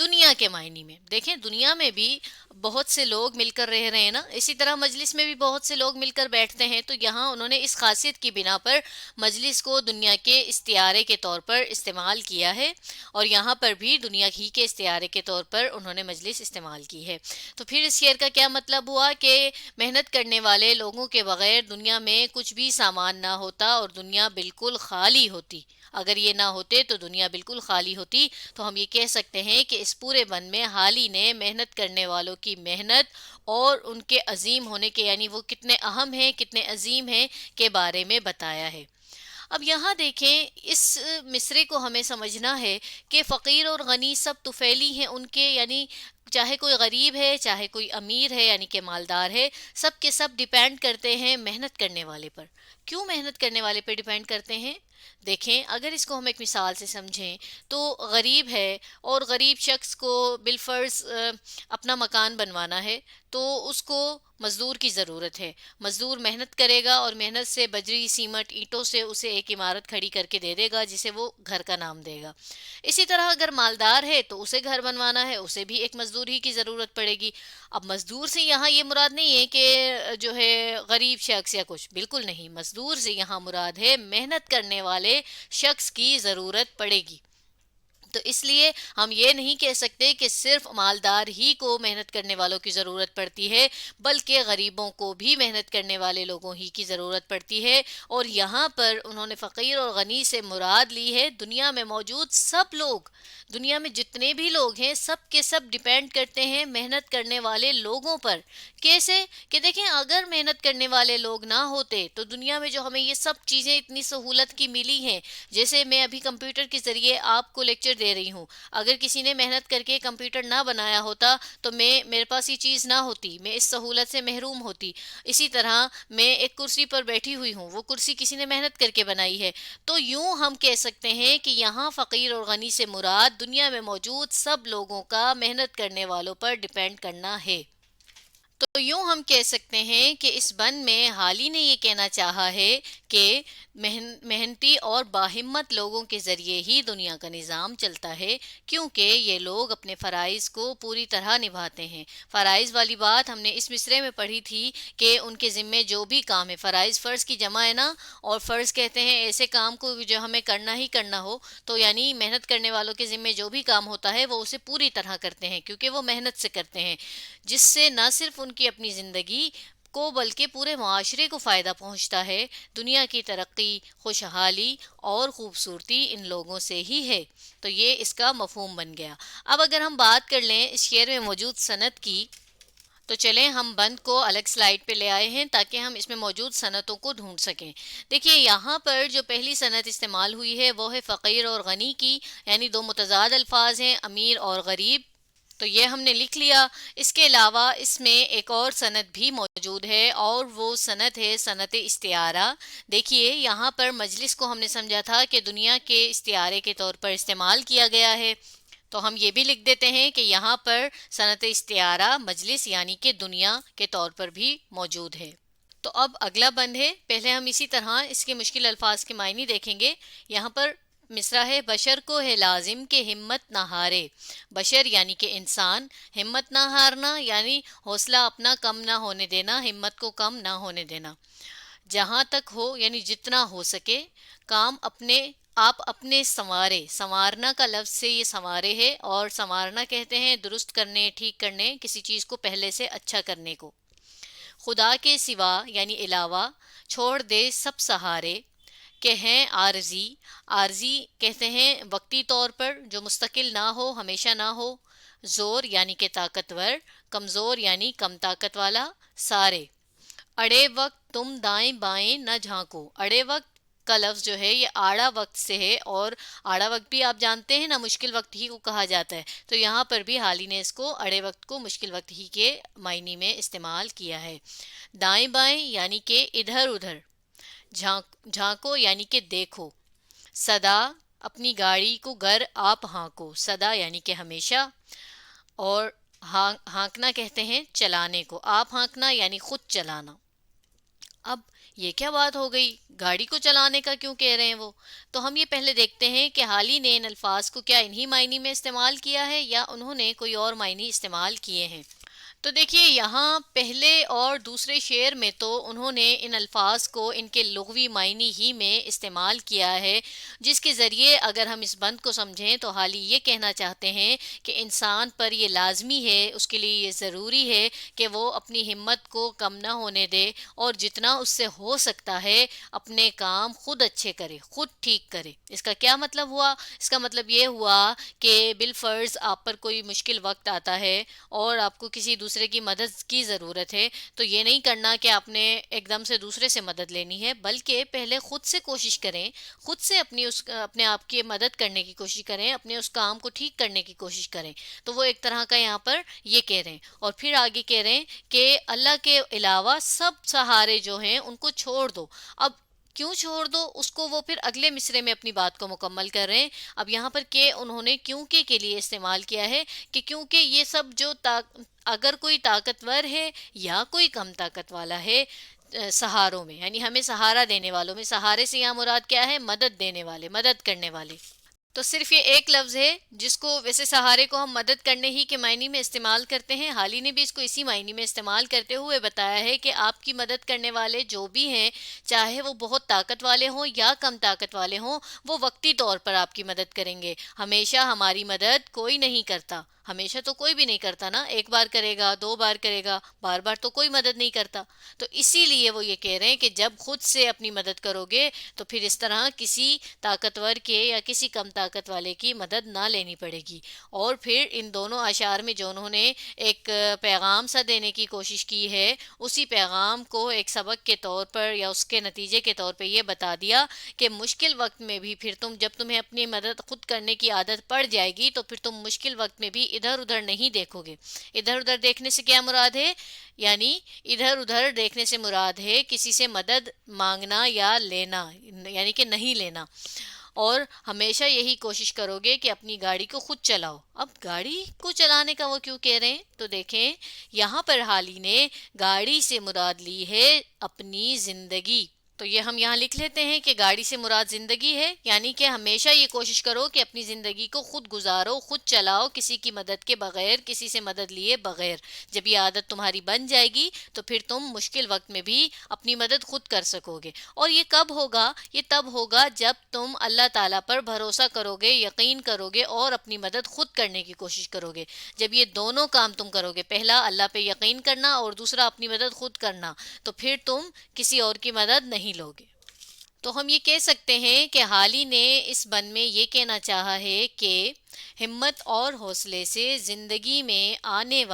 دنیا کے معنی میں دیکھیں، دنیا میں بھی بہت سے لوگ مل کر رہ رہے ہیں نا، اسی طرح مجلس میں بھی بہت سے لوگ مل کر بیٹھتے ہیں، تو یہاں انہوں نے اس خاصیت کی بنا پر مجلس کو دنیا کے استعارے کے طور پر استعمال کیا ہے، اور یہاں پر بھی دنیا ہی کے استعارے کے طور پر انہوں نے مجلس استعمال کی ہے۔ تو پھر اس شعر کا کیا مطلب ہوا کہ محنت کرنے والے لوگوں کے بغیر دنیا میں کچھ بھی سامان نہ ہوتا اور دنیا بالکل خالی ہوتی۔ اگر یہ نہ ہوتے تو دنیا بالکل خالی ہوتی۔ تو ہم یہ کہہ سکتے ہیں کہ اس پورے بن میں حالی نے محنت کرنے والوں کی محنت اور ان کے عظیم ہونے کے، یعنی وہ کتنے اہم ہیں، کتنے عظیم ہیں، کے بارے میں بتایا ہے۔ اب یہاں دیکھیں، اس مصرے کو ہمیں سمجھنا ہے کہ فقیر اور غنی سب طفیلی ہیں ان کے، یعنی چاہے کوئی غریب ہے، چاہے کوئی امیر ہے یعنی کہ مالدار ہے، سب کے سب ڈیپینڈ کرتے ہیں محنت کرنے والے پر۔ کیوں محنت کرنے والے پہ ڈیپینڈ کرتے ہیں؟ دیکھیں، اگر اس کو ہم ایک مثال سے سمجھیں تو غریب ہے اور غریب شخص کو بالفرض اپنا مکان بنوانا ہے، تو اس کو مزدور کی ضرورت ہے۔ مزدور محنت کرے گا اور محنت سے بجری، سیمٹ، اینٹوں سے اسے ایک عمارت کھڑی کر کے دے دے گا جسے وہ گھر کا نام دے گا۔ اسی طرح اگر مالدار ہے تو اسے گھر بنوانا ہے، اسے بھی ایک مزدور ہی کی ضرورت پڑے گی۔ اب مزدور سے یہاں یہ مراد نہیں ہے کہ جو ہے غریب شخص یا کچھ، بالکل نہیں، مزدور سے یہاں مراد ہے محنت کرنے والے شخص کی ضرورت پڑے گی۔ تو اس لیے ہم یہ نہیں کہہ سکتے کہ صرف مالدار ہی کو محنت کرنے والوں کی ضرورت پڑتی ہے، بلکہ غریبوں کو بھی محنت کرنے والے لوگوں ہی کی ضرورت پڑتی ہے۔ اور یہاں پر انہوں نے فقیر اور غنی سے مراد لی ہے دنیا میں موجود سب لوگ، دنیا میں جتنے بھی لوگ ہیں سب کے سب ڈیپینڈ کرتے ہیں محنت کرنے والے لوگوں پر۔ کیسے؟ کہ دیکھیں، اگر محنت کرنے والے لوگ نہ ہوتے تو دنیا میں جو ہمیں یہ سب چیزیں اتنی سہولت کی ملی ہیں، جیسے میں ابھی کمپیوٹر کے ذریعے آپ کو لیکچر دے رہی ہوں، اگر کسی نے محنت کر کے کمپیوٹر نہ بنایا ہوتا تو میرے پاس یہ چیز نہ ہوتی، میں اس سہولت سے محروم ہوتی۔ اسی طرح میں ایک کرسی پر بیٹھی ہوئی ہوں، وہ کرسی کسی نے محنت کر کے بنائی ہے۔ تو یوں ہم کہہ سکتے ہیں کہ یہاں فقیر اور غنی سے مراد دنیا میں موجود سب لوگوں کا محنت کرنے والوں پر ڈیپینڈ کرنا ہے۔ تو یوں ہم کہہ سکتے ہیں کہ اس بند میں حالی نے یہ کہنا چاہا ہے کہ محنتی اور باہمت لوگوں کے ذریعے ہی دنیا کا نظام چلتا ہے، کیونکہ یہ لوگ اپنے فرائض کو پوری طرح نبھاتے ہیں۔ فرائض والی بات ہم نے اس مصرے میں پڑھی تھی کہ ان کے ذمے جو بھی کام ہے، فرائض فرض کی جمع ہے نا، اور فرض کہتے ہیں ایسے کام کو جو ہمیں کرنا ہی کرنا ہو، تو یعنی محنت کرنے والوں کے ذمے جو بھی کام ہوتا ہے وہ اسے پوری طرح کرتے ہیں، کیونکہ وہ محنت سے کرتے ہیں، جس سے نہ صرف ان کی اپنی زندگی کو بلکہ پورے معاشرے کو فائدہ پہنچتا ہے۔ دنیا کی ترقی، خوشحالی اور خوبصورتی ان لوگوں سے ہی ہے۔ تو یہ اس کا مفہوم بن گیا۔ اب اگر ہم بات کر لیں اس شعر میں موجود صنعت کی، تو چلیں ہم بند کو الگ سلائیڈ پہ لے آئے ہیں تاکہ ہم اس میں موجود صنعتوں کو ڈھونڈ سکیں۔ دیکھیے، یہاں پر جو پہلی صنعت استعمال ہوئی ہے وہ ہے فقیر اور غنی کی، یعنی دو متضاد الفاظ ہیں، امیر اور غریب۔ تو یہ ہم نے لکھ لیا۔ اس کے علاوہ اس میں ایک اور صنعت بھی موجود ہے، اور وہ صنعت ہے صنعت استعارہ۔ دیکھیے، یہاں پر مجلس کو ہم نے سمجھا تھا کہ دنیا کے استعارے کے طور پر استعمال کیا گیا ہے، تو ہم یہ بھی لکھ دیتے ہیں کہ یہاں پر صنعت استعارہ مجلس یعنی کہ دنیا کے طور پر بھی موجود ہے۔ تو اب اگلا بند ہے، پہلے ہم اسی طرح اس کے مشکل الفاظ کے معنی دیکھیں گے۔ یہاں پر مصرع ہے، بشر کو ہے لازم کہ ہمت نہ ہارے۔ بشر یعنی کہ انسان، ہمت نہ ہارنا یعنی حوصلہ اپنا کم نہ ہونے دینا، ہمت کو کم نہ ہونے دینا۔ جہاں تک ہو یعنی جتنا ہو سکے، کام آپ اپنے سنوارے، سنوارنا کا لفظ سے یہ سنوارے ہے، اور سنوارنا کہتے ہیں درست کرنے، ٹھیک کرنے، کسی چیز کو پہلے سے اچھا کرنے کو۔ خدا کے سوا یعنی علاوہ، چھوڑ دے سب سہارے، کہ ہیں عارضی۔ عارضی کہتے ہیں وقتی طور پر، جو مستقل نہ ہو، ہمیشہ نہ ہو۔ زور یعنی کہ طاقتور، کمزور یعنی کم طاقت والا، سارے۔ اڑے وقت تم دائیں بائیں نہ جھانکو۔ اڑے وقت کا لفظ جو ہے یہ آڑا وقت سے ہے، اور آڑا وقت بھی آپ جانتے ہیں نا، مشکل وقت ہی کو کہا جاتا ہے، تو یہاں پر بھی حالی نے اس کو اڑے وقت کو مشکل وقت ہی کے معنی میں استعمال کیا ہے۔ دائیں بائیں یعنی کہ ادھر ادھر۔ جھانکو یعنی کہ دیکھو۔ صدا، اپنی گاڑی کو گر آپ ہانکو۔ صدا یعنی کہ ہمیشہ، اور ہانکنا کہتے ہیں چلانے کو۔ آپ ہانکنا یعنی خود چلانا۔ اب یہ کیا بات ہو گئی، گاڑی کو چلانے کا کیوں کہہ رہے ہیں وہ؟ تو ہم یہ پہلے دیکھتے ہیں کہ حالی نے ان الفاظ کو کیا انہی معنی میں استعمال کیا ہے یا انہوں نے کوئی اور معنی استعمال کیے ہیں۔ تو دیکھیے یہاں پہلے اور دوسرے شعر میں تو انہوں نے ان الفاظ کو ان کے لغوی معنی ہی میں استعمال کیا ہے، جس کے ذریعے اگر ہم اس بند کو سمجھیں تو حالی یہ کہنا چاہتے ہیں کہ انسان پر یہ لازمی ہے، اس کے لیے یہ ضروری ہے کہ وہ اپنی ہمت کو کم نہ ہونے دے اور جتنا اس سے ہو سکتا ہے اپنے کام خود اچھے کرے، خود ٹھیک کرے۔ اس کا کیا مطلب ہوا؟ اس کا مطلب یہ ہوا کہ بالفرض آپ پر کوئی مشکل وقت آتا ہے اور آپ کو کسی دوسرے کی مدد کی ضرورت ہے، تو یہ نہیں کرنا کہ آپ نے ایک دم سے دوسرے سے مدد لینی ہے، بلکہ پہلے خود سے کوشش کریں، خود سے اپنے آپ کی مدد کرنے کی کوشش کریں، اپنے اس کام کو ٹھیک کرنے کی کوشش کریں۔ تو وہ ایک طرح کا یہاں پر یہ کہہ رہے ہیں، اور پھر آگے کہہ رہے ہیں کہ اللہ کے علاوہ سب سہارے جو ہیں ان کو چھوڑ دو۔ اب کیوں چھوڑ دو اس کو وہ پھر اگلے مصرے میں اپنی بات کو مکمل کر رہے ہیں۔ اب یہاں پر کہ انہوں نے کیونکہ کے لیے استعمال کیا ہے کہ کیونکہ یہ سب جو اگر کوئی طاقتور ہے یا کوئی کم طاقت والا ہے سہاروں میں، یعنی ہمیں سہارا دینے والوں میں، سہارے سے یہاں مراد کیا ہے؟ مدد دینے والے، مدد کرنے والے۔ تو صرف یہ ایک لفظ ہے جس کو ویسے سہارے کو ہم مدد کرنے ہی کے معنی میں استعمال کرتے ہیں، حالی نے بھی اس کو اسی معنی میں استعمال کرتے ہوئے بتایا ہے کہ آپ کی مدد کرنے والے جو بھی ہیں، چاہے وہ بہت طاقت والے ہوں یا کم طاقت والے ہوں، وہ وقتی طور پر آپ کی مدد کریں گے، ہمیشہ ہماری مدد کوئی نہیں کرتا۔ ہمیشہ تو کوئی بھی نہیں کرتا نا، ایک بار کرے گا، دو بار کرے گا، بار بار تو کوئی مدد نہیں کرتا۔ تو اسی لیے وہ یہ کہہ رہے ہیں کہ جب خود سے اپنی مدد کرو گے تو پھر اس طرح کسی طاقتور کے یا کسی کم طاقت والے کی مدد نہ لینی پڑے گی۔ اور پھر ان دونوں اشعار میں جو انہوں نے ایک پیغام سا دینے کی کوشش کی ہے، اسی پیغام کو ایک سبق کے طور پر یا اس کے نتیجے کے طور پہ یہ بتا دیا کہ مشکل وقت میں بھی پھر جب تمہیں اپنی مدد خود کرنے کی عادت پڑ جائے گی تو پھر تم مشکل وقت میں بھی ادھر ادھر نہیں دیکھو گے۔ ادھر ادھر دیکھنے سے کیا مراد ہے؟ یعنی ادھر ادھر دیکھنے سے مراد ہے کسی سے مدد مانگنا یا لینا، یعنی کہ نہیں لینا، اور ہمیشہ یہی کوشش کرو گے کہ اپنی گاڑی کو خود چلاؤ۔ اب گاڑی کو چلانے کا وہ کیوں کہہ رہے ہیں؟ تو دیکھیں یہاں پر حالی نے گاڑی سے مراد لی ہے اپنی زندگی۔ تو یہ ہم یہاں لکھ لیتے ہیں کہ گاڑی سے مراد زندگی ہے، یعنی کہ ہمیشہ یہ کوشش کرو کہ اپنی زندگی کو خود گزارو، خود چلاؤ، کسی کی مدد کے بغیر، کسی سے مدد لیے بغیر۔ جب یہ عادت تمہاری بن جائے گی تو پھر تم مشکل وقت میں بھی اپنی مدد خود کر سکو گے۔ اور یہ کب ہوگا؟ یہ تب ہوگا جب تم اللہ تعالیٰ پر بھروسہ کرو گے، یقین کرو گے اور اپنی مدد خود کرنے کی کوشش کرو گے۔ جب یہ دونوں کام تم کرو گے، پہلا اللہ پہ یقین کرنا اور دوسرا اپنی مدد خود کرنا، تو پھر تم کسی اور کی مدد نہیں لوگے۔ تو ہم یہ کہہ سکتے ہیں کہ حالی نے اس بند میں یہ کہنا چاہا ہے کہ ہمت اور حوصلے سے زندگی میں آنے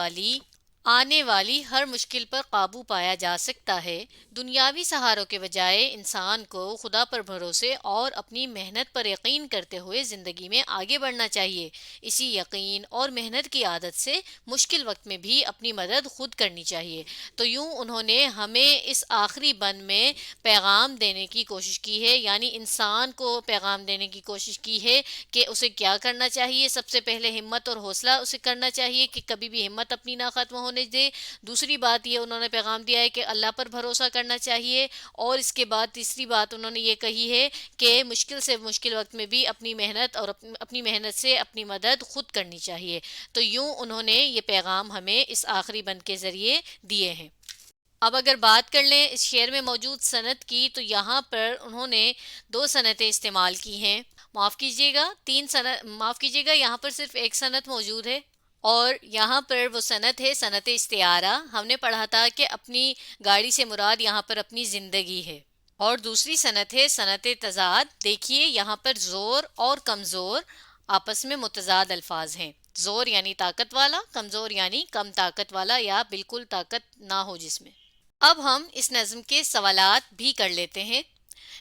والی ہر مشکل پر قابو پایا جا سکتا ہے۔ دنیاوی سہاروں کے بجائے انسان کو خدا پر بھروسے اور اپنی محنت پر یقین کرتے ہوئے زندگی میں آگے بڑھنا چاہیے۔ اسی یقین اور محنت کی عادت سے مشکل وقت میں بھی اپنی مدد خود کرنی چاہیے۔ تو یوں انہوں نے ہمیں اس آخری بند میں پیغام دینے کی کوشش کی ہے، یعنی انسان کو پیغام دینے کی کوشش کی ہے کہ اسے کیا کرنا چاہیے۔ سب سے پہلے ہمت اور حوصلہ اسے کرنا چاہیے کہ کبھی بھی ہمت اپنی نہ ختم ہونے دے۔ دوسری بات یہ انہوں نے پیغام دیا ہے کہ اللہ پر بھروسہ کرنا چاہیے، اور اس کے بعد تیسری بات انہوں نے یہ کہی ہے کہ مشکل سے مشکل وقت میں بھی اپنی محنت اور اپنی محنت سے اپنی مدد خود کرنی چاہیے۔ تو یوں انہوں نے یہ پیغام ہمیں اس آخری بند کے ذریعے دیے ہیں۔ اب اگر بات کر لیں اس شعر میں موجود سند کی، تو یہاں پر انہوں نے 2 سندیں استعمال کی ہیں۔ معاف کیجیے گا، یہاں پر صرف ایک سند موجود ہے، اور یہاں پر وہ سند ہے سند استعارہ۔ ہم نے پڑھا تھا کہ اپنی گاڑی سے مراد یہاں پر اپنی زندگی ہے، اور دوسری سند ہے سند تضاد۔ دیکھیے یہاں پر زور اور کمزور آپس میں متضاد الفاظ ہیں۔ زور یعنی طاقت والا، کمزور یعنی کم طاقت والا یا بالکل طاقت نہ ہو جس میں۔ اب ہم اس نظم کے سوالات بھی کر لیتے ہیں۔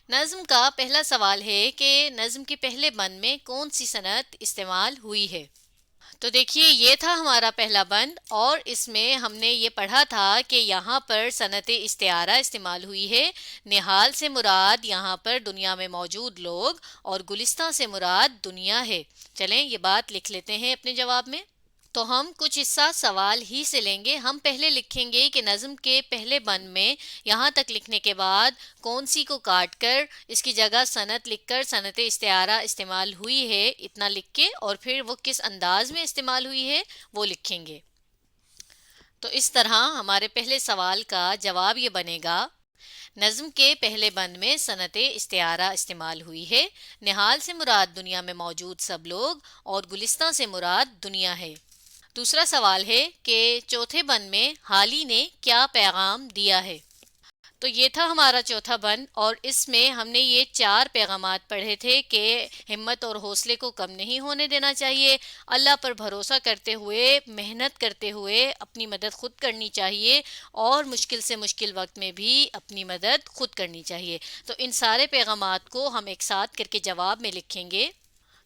نظم کا پہلا سوال ہے کہ نظم کے پہلے بند میں کون سی صنعت استعمال ہوئی ہے؟ تو دیکھیے یہ تھا ہمارا پہلا بند، اور اس میں ہم نے یہ پڑھا تھا کہ یہاں پر صنعت استعارہ استعمال ہوئی ہے۔ نہال سے مراد یہاں پر دنیا میں موجود لوگ، اور گلستان سے مراد دنیا ہے۔ چلیں یہ بات لکھ لیتے ہیں اپنے جواب میں۔ تو ہم کچھ حصہ سوال ہی سے لیں گے. ہم پہلے لکھیں گے کہ نظم کے پہلے بند میں یہاں تک لکھنے کے بعد کون سی کو کاٹ کر اس کی جگہ صنعت لکھ کر صنعت استعارہ استعمال ہوئی ہے اتنا لکھ کے، اور پھر وہ کس انداز میں استعمال ہوئی ہے وہ لکھیں گے. تو اس طرح ہمارے پہلے سوال کا جواب یہ بنے گا: نظم کے پہلے بند میں صنعت استعارہ استعمال ہوئی ہے. نہال سے مراد دنیا میں موجود سب لوگ اور گلستاں سے مراد دنیا ہے. دوسرا سوال ہے کہ چوتھے بند میں حالی نے کیا پیغام دیا ہے. تو یہ تھا ہمارا چوتھا بند، اور اس میں ہم نے یہ 4 پیغامات پڑھے تھے کہ ہمت اور حوصلے کو کم نہیں ہونے دینا چاہیے، اللہ پر بھروسہ کرتے ہوئے، محنت کرتے ہوئے اپنی مدد خود کرنی چاہیے، اور مشکل سے مشکل وقت میں بھی اپنی مدد خود کرنی چاہیے. تو ان سارے پیغامات کو ہم ایک ساتھ کر کے جواب میں لکھیں گے.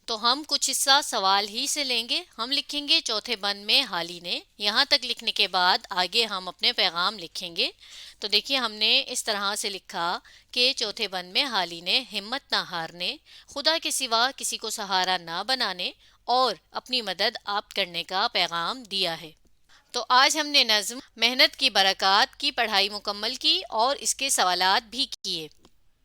تو ہم کچھ حصہ سوال ہی سے لیں گے. ہم لکھیں گے چوتھے بند میں حالی نے، یہاں تک لکھنے کے بعد آگے ہم اپنے پیغام لکھیں گے. تو دیکھیے ہم نے اس طرح سے لکھا کہ چوتھے بند میں حالی نے ہمت نہ ہارنے، خدا کے سوا کسی کو سہارا نہ بنانے اور اپنی مدد آپ کرنے کا پیغام دیا ہے. تو آج ہم نے نظم محنت کی برکات کی پڑھائی مکمل کی اور اس کے سوالات بھی کیے.